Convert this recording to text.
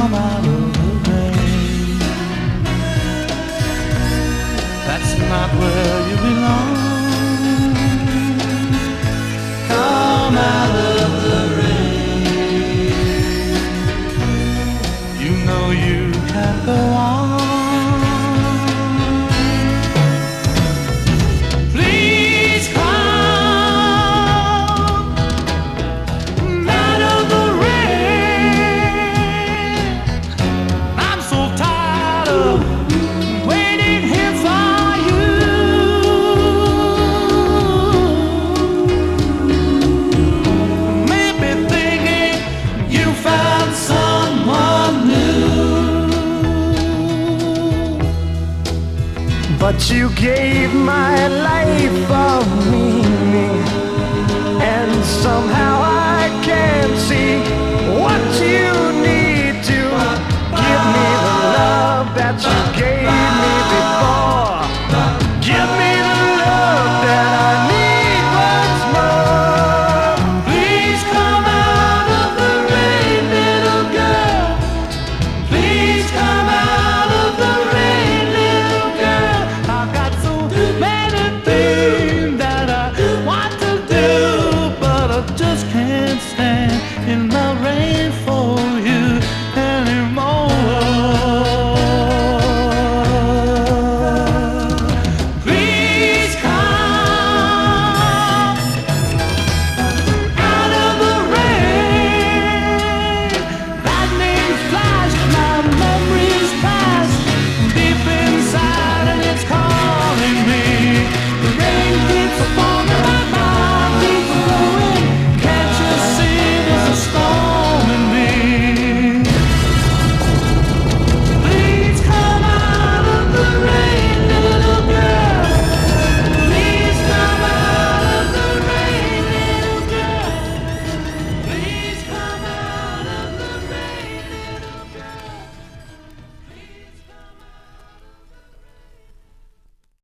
come out of the rain. That's not where you belong. Come out of the rain. You know you can't go on. Please come out of the rain. I'm so tired of waiting here for you. Maybe thinking you found someone new, but you gave my life a meaning, and somehow I can't see what you need to give me the love that you gave.